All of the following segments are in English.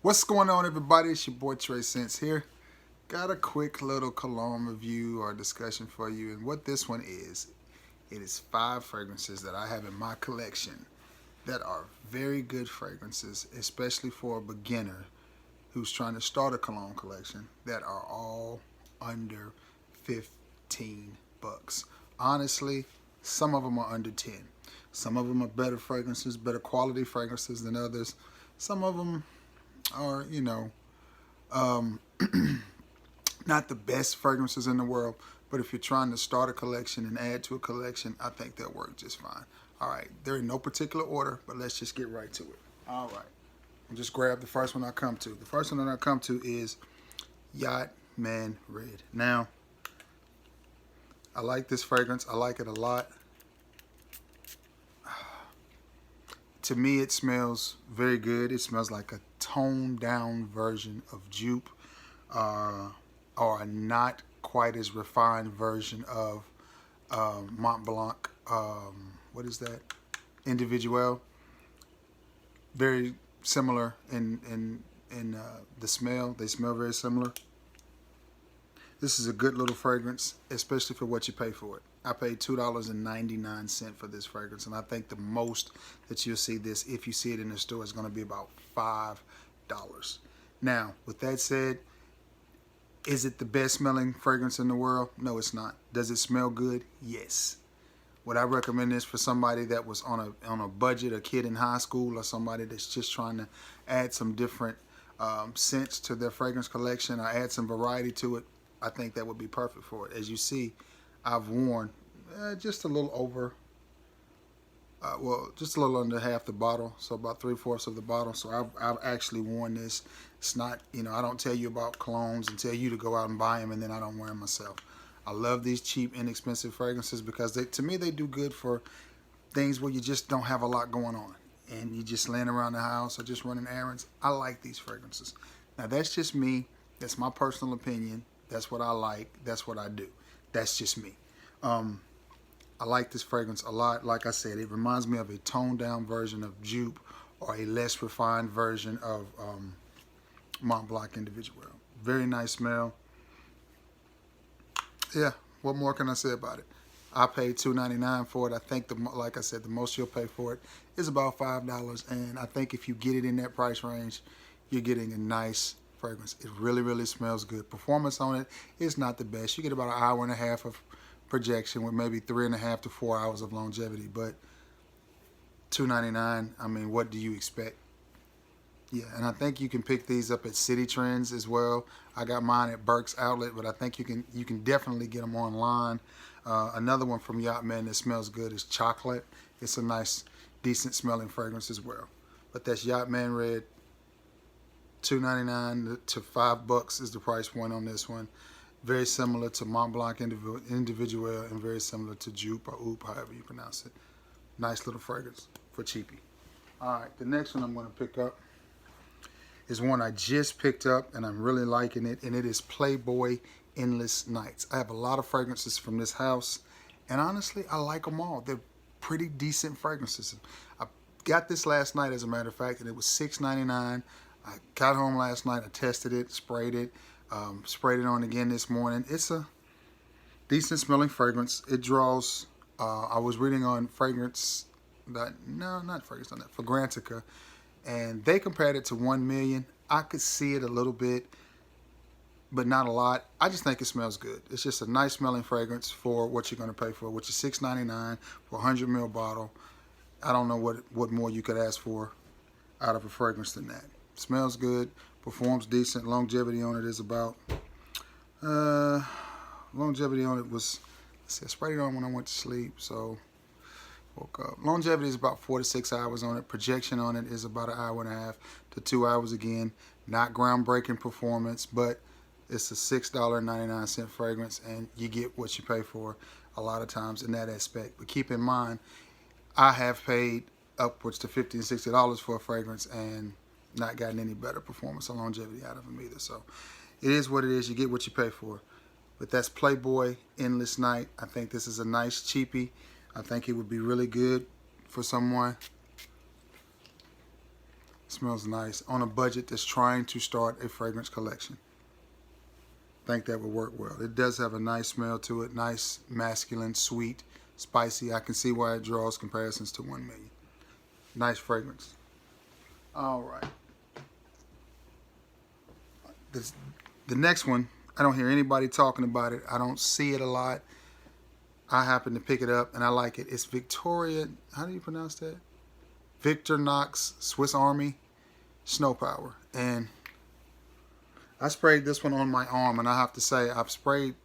What's going on, everybody? It's your boy Trey Sense here. Got a quick little cologne review or discussion for you. And what this one is, it is 5 fragrances that I have in my collection that are very good fragrances, especially for a beginner who's trying to start a cologne collection, that are all under 15 bucks. Honestly, some of them are under 10. Some of them are better fragrances, better quality fragrances than others. Some of them are, um, not the best fragrances in the world, but if you're trying to start a collection and add to a collection, I think they'll work just fine. All right, they're in no particular order, but let's just get right to it. All right, I'll just grab the first one I come to. The first one that I come to is Yacht Man Raid. Now, I like this fragrance. I like it a lot. To me, it smells very good. It smells like a toned down version of Jupe, or a not quite as refined version of Mont Blanc. What is that? Individuel. Very similar in the smell. They smell very similar. This is a good little fragrance, especially for what you pay for it. I paid $2.99 for this fragrance, and I think the most that you'll see this, if you see it in the store, is going to be about $5. Now, with that said, is it the best smelling fragrance in the world? No, it's not. Does it smell good? Yes. Would I recommend this for somebody that was on a budget, a kid in high school, or somebody that's just trying to add some different scents to their fragrance collection, or add some variety to it? I think that would be perfect for it. As you see, I've worn just a little over, just a little under half the bottle, so about 3/4 of the bottle. So I've actually worn this. It's not, I don't tell you about colognes and tell you to go out and buy them, and then I don't wear them myself. I love these cheap, inexpensive fragrances because to me, they do good for things where you just don't have a lot going on and you just laying around the house or just running errands. I like these fragrances. Now, that's just me. That's my personal opinion. That's what I like. That's what I do. That's just me. I like this fragrance a lot. Like I said, it reminds me of a toned down version of Jupe or a less refined version of Mont Blanc Individual. Very nice smell. Yeah, what more can I say about it? I paid $2.99 for it. I think, like I said, the most you'll pay for it is about $5. And I think if you get it in that price range, you're getting a nice fragrance. It really, really smells good. Performance on it is not the best. You get about an hour and a half of projection with maybe 3.5 to 4 hours of longevity. But $2.99, I mean, what do you expect? Yeah, and I think you can pick these up at City Trends as well. I got mine at Burke's Outlet, but I think you can definitely get them online. Another one from Yacht Man that smells good is Chocolate. It's a nice, decent smelling fragrance as well. But that's Yacht Man Raid. $2.99 to $5 is the price point on this one. Very similar to Mont Blanc Individual and very similar to Jupe or Oop, however you pronounce it. Nice little fragrance for cheapie. All right, the next one I'm going to pick up is one I just picked up and I'm really liking it, and it is Playboy Endless Nights. I have a lot of fragrances from this house, and honestly, I like them all. They're pretty decent fragrances. I got this last night, as a matter of fact, and it was $6.99. I got home last night, I tested it, sprayed it on again this morning. It's a decent smelling fragrance. It draws, I was reading on Fragrantica, and they compared it to 1 million. I could see it a little bit, but not a lot. I just think it smells good. It's just a nice smelling fragrance for what you're going to pay for, which is $6.99 for a 100 ml bottle. I don't know what more you could ask for out of a fragrance than that. Smells good, performs decent. Longevity on it is about, longevity on it was, let's see, I sprayed it on when I went to sleep, so woke up. Longevity is about 4 to 6 hours on it. Projection on it is about an hour and a half to 2 hours again. Not groundbreaking performance, but it's a $6.99 fragrance, and you get what you pay for a lot of times in that aspect. But keep in mind, I have paid upwards to $50 and $60 for a fragrance and not gotten any better performance or longevity out of them either. So it is what it is. You get what you pay for. But that's Playboy Endless Night. I think this is a nice cheapie. I think it would be really good for someone Smells nice on a budget that's trying to start a fragrance collection. I think that would work well. It does have a nice smell to it. Nice, masculine, sweet, spicy. I can see why it draws comparisons to 1 Million. Nice fragrance. All right. The next one, I don't hear anybody talking about it. I don't see it a lot. I happen to pick it up and I like it. It's Victoria, how do you pronounce that? Victorinox Swiss Army Snow Power. And I sprayed this one on my arm, and I have to say I've sprayed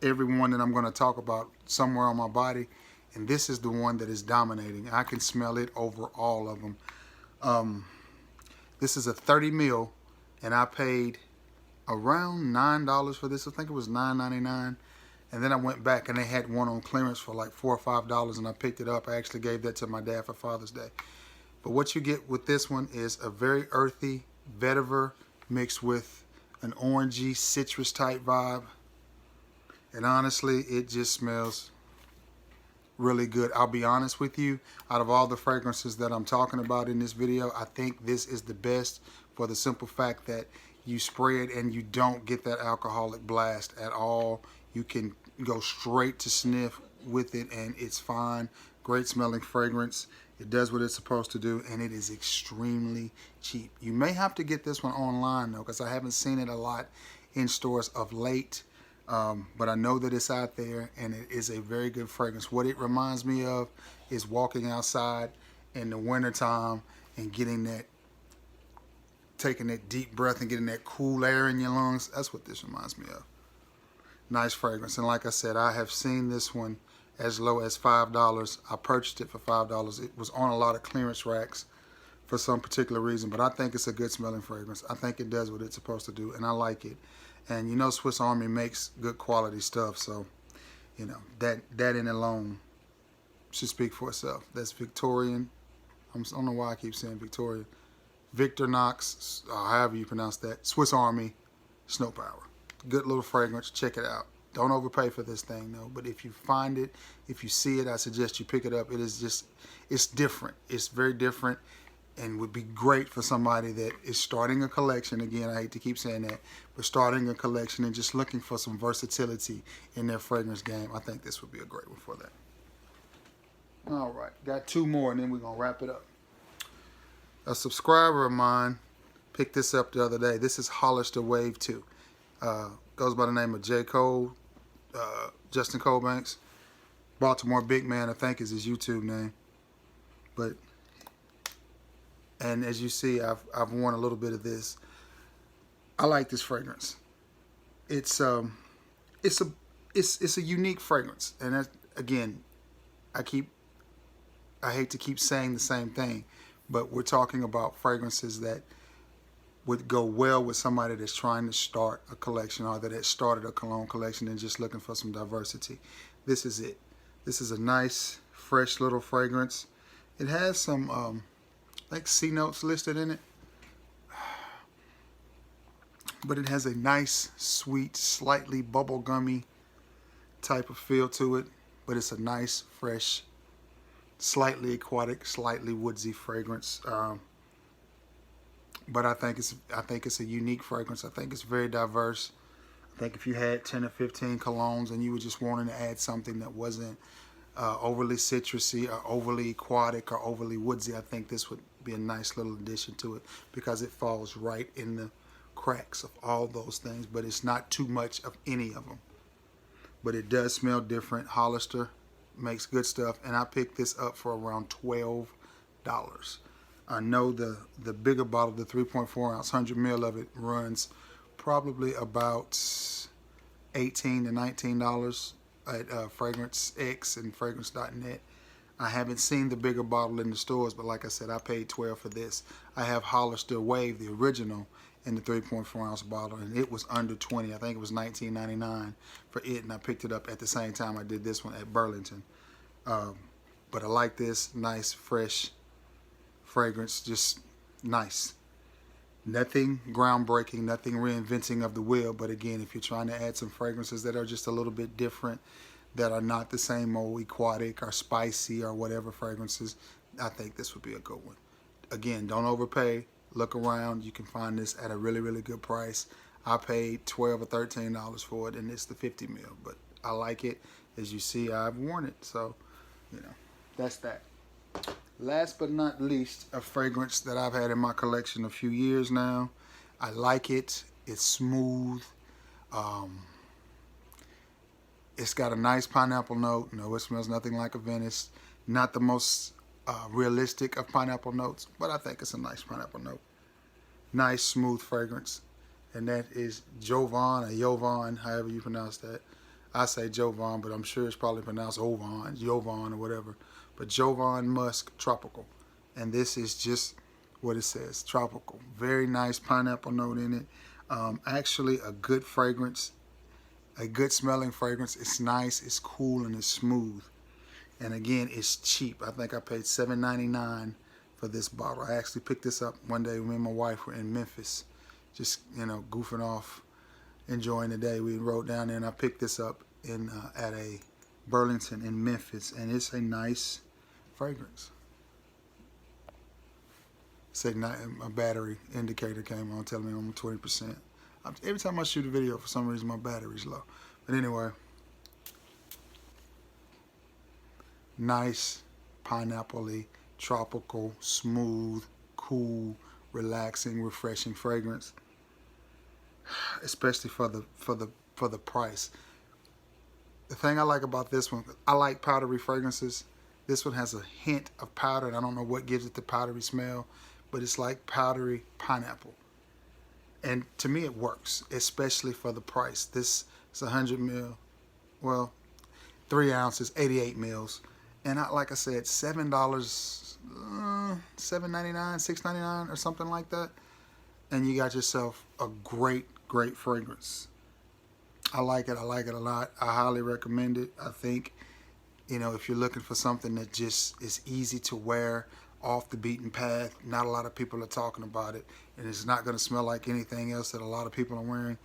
every one that I'm going to talk about somewhere on my body, and this is the one that is dominating. I can smell it over all of them. This is a 30 ml, and I paid around $9 for this. I think it was $9.99. And then I went back and they had one on clearance for like $4 or $5, and I picked it up. I actually gave that to my dad for Father's Day. But what you get with this one is a very earthy vetiver mixed with an orangey citrus type vibe. And honestly, it just smells really good. I'll be honest with you, out of all the fragrances that I'm talking about in this video, I think this is the best for the simple fact that you spray it and you don't get that alcoholic blast at all. You can go straight to sniff with it and it's fine. Great smelling fragrance. It does what it's supposed to do, and it is extremely cheap. You may have to get this one online though, because I haven't seen it a lot in stores of late. But I know that it's out there, and it is a very good fragrance. What it reminds me of is walking outside in the wintertime and getting that, taking that deep breath and getting that cool air in your lungs. That's what this reminds me of. Nice fragrance. And like I said, I have seen this one as low as $5. I purchased it for $5. It was on a lot of clearance racks for some particular reason, but I think it's a good smelling fragrance. I think it does what it's supposed to do, and I like it. And you know, Swiss Army makes good quality stuff, so you know that in alone should speak for itself. That's Victorian. I don't know why I keep saying Victorian. Victorinox, however you pronounce that, Swiss Army Snow Power. Good little fragrance. Check it out. Don't overpay for this thing though. But if you find it, if you see it, I suggest you pick it up. It is just, it's different. It's very different, and would be great for somebody that is starting a collection. Again, I hate to keep saying that, but starting a collection and just looking for some versatility in their fragrance game. I think this would be a great one for that. All right, got two more and then we're gonna wrap it up. A subscriber of mine picked this up the other day. This is Hollister Wave 2. Goes by the name of J. Cole, Justin Colebanks. Baltimore Big Man, I think is his YouTube name. But, and as you see, I've worn a little bit of this. I like this fragrance. It's a unique fragrance, and that, again, I hate to keep saying the same thing, but we're talking about fragrances that would go well with somebody that's trying to start a collection, or that has started a cologne collection and just looking for some diversity. This is it. This is a nice, fresh little fragrance. It has some like C notes listed in it, but it has a nice, sweet, slightly bubblegummy type of feel to it. But it's a nice, fresh, slightly aquatic, slightly woodsy fragrance. But I think it's a unique fragrance. I think it's very diverse. I think if you had 10 or 15 colognes and you were just wanting to add something that wasn't overly citrusy or overly aquatic or overly woodsy, I think this would be a nice little addition to it, because it falls right in the cracks of all those things, but it's not too much of any of them. But it does smell different. Hollister makes good stuff, and I picked this up for around $12. I know the bigger bottle, the 3.4 ounce, 100 ml of it runs probably about $18 to $19 at Fragrance X and fragrance.net. I haven't seen the bigger bottle in the stores, but like I said, I paid $12 for this. I have Hollister Wave, the original, in the 3.4 ounce bottle, and it was under $20. I think it was $19.99 for it, and I picked it up at the same time I did this one at Burlington. But I like this nice, fresh fragrance, just nice. Nothing groundbreaking, nothing reinventing of the wheel, but again, if you're trying to add some fragrances that are just a little bit different, that are not the same old aquatic or spicy or whatever fragrances, I think this would be a good one. Again, don't overpay. look around. You can find this at a really, really good price. I paid $12 or $13 for it, and it's the 50 mil. But I like it. As you see, I've worn it. So, you know, that's that. Last but not least, a fragrance that I've had in my collection a few years now. I like it. It's smooth. It's got a nice pineapple note. No, it smells nothing like a Venice. Not the most realistic of pineapple notes, but I think it's a nice pineapple note. Nice, smooth fragrance. And that is Giovanna, or Jovan, however you pronounce that. I say Jovan, but I'm sure it's probably pronounced Ovan, Jovan, or whatever. But Jovan Musk Tropical. And this is just what it says, tropical. Very nice pineapple note in it. Actually, a good fragrance, a good smelling fragrance. It's nice, it's cool, and it's smooth. And again, it's cheap. I think I paid $7.99 for this bottle. I actually picked this up one day. Me and my wife were in Memphis, just, you know, goofing off, enjoying the day. We rode down there, and I picked this up in at a Burlington in Memphis, and it's a nice fragrance. Say my battery indicator came on, telling me I'm 20%. Every time I shoot a video, for some reason my battery's low. But anyway, nice, pineapple-y, tropical, smooth, cool, relaxing, refreshing fragrance. Especially for the price. The thing I like about this one, I like powdery fragrances. This one has a hint of powder, and I don't know what gives it the powdery smell, but it's like powdery pineapple. And to me it works, especially for the price. This is 100 mil, well, 3 ounces, 88 mils. And like I said, $7, $7.99, $6.99 or something like that. And you got yourself a great, great fragrance. I like it a lot. I highly recommend it. I think, you know, if you're looking for something that just is easy to wear, off the beaten path, not a lot of people are talking about it, and it's not going to smell like anything else that a lot of people are wearing,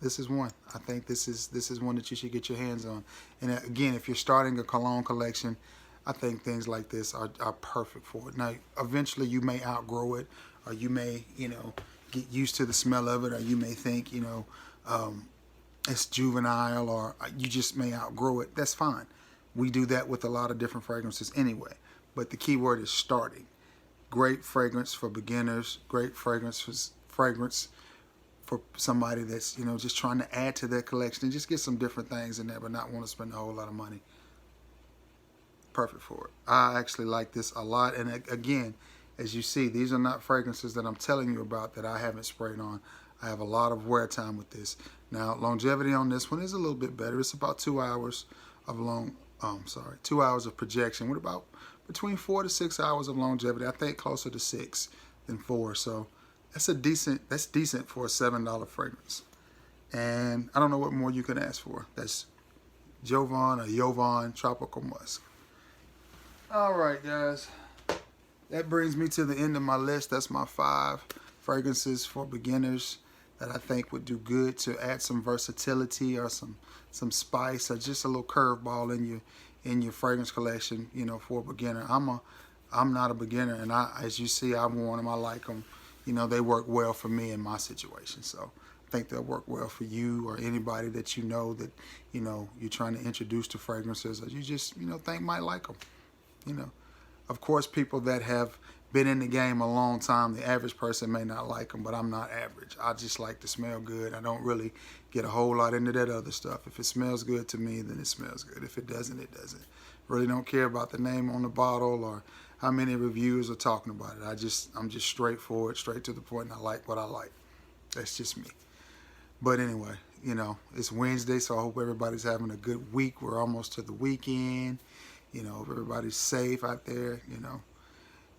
this is one. I think this is one that you should get your hands on. And again, if you're starting a cologne collection, I think things like this are perfect for it. Now, eventually you may outgrow it, or you may, you know, get used to the smell of it, or you may think, you know, it's juvenile, or you just may outgrow it. That's fine. We do that with a lot of different fragrances anyway. But the key word is starting. Great fragrance for beginners. Great fragrance for somebody that's, you know, just trying to add to their collection and just get some different things in there, but not want to spend a whole lot of money. Perfect for it. I actually like this a lot. And again, as you see, these are not fragrances that I'm telling you about that I haven't sprayed on. I have a lot of wear time with this. Now, longevity on this one is a little bit better. It's about 2 hours of 2 hours of projection with about between 4 to 6 hours of longevity. I think closer to 6 than 4. So that's decent for a $7 fragrance. And I don't know what more you can ask for. That's Jovan or Jovan Tropical Musk. All right, guys. That brings me to the end of my list. That's my 5 fragrances for beginners that I think would do good to add some versatility or some spice or just a little curveball in your fragrance collection, you know, for a beginner. I'm not a beginner, and as you see, I've worn them. I like them. You know, they work well for me in my situation. So I think they'll work well for you or anybody that you know that, you know, you're trying to introduce to fragrances, or you just, you know, think might like them. You know, of course, people that have been in the game a long time, the average person may not like them, but I'm not average. I just like to smell good. I don't really get a whole lot into that other stuff. If it smells good to me, then it smells good. If it doesn't, it doesn't. Really don't care about the name on the bottle or how many reviews are talking about it. I'm just straightforward, straight to the point, and I like what I like. That's just me. But anyway, you know, it's Wednesday, so I hope everybody's having a good week. We're almost to the weekend. You know, if everybody's safe out there, you know.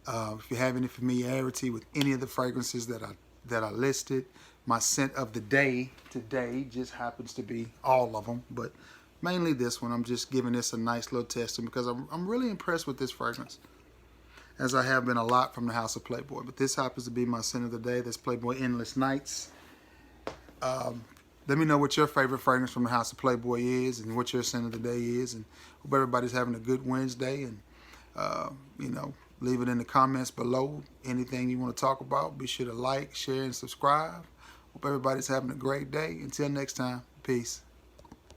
If you have any familiarity with any of the fragrances that I listed, my scent of the day today just happens to be all of them, but mainly this one. I'm just giving this a nice little testing because I'm really impressed with this fragrance, as I have been a lot from the house of Playboy. But this happens to be my scent of the day. That's Playboy Endless Nights. Let me know what your favorite fragrance from the house of Playboy is and what your scent of the day is. And hope everybody's having a good Wednesday. And, you know, Leave it in the comments below. Anything you want to talk about, be sure to like, share, and subscribe. Hope everybody's having a great day. Until next time, peace.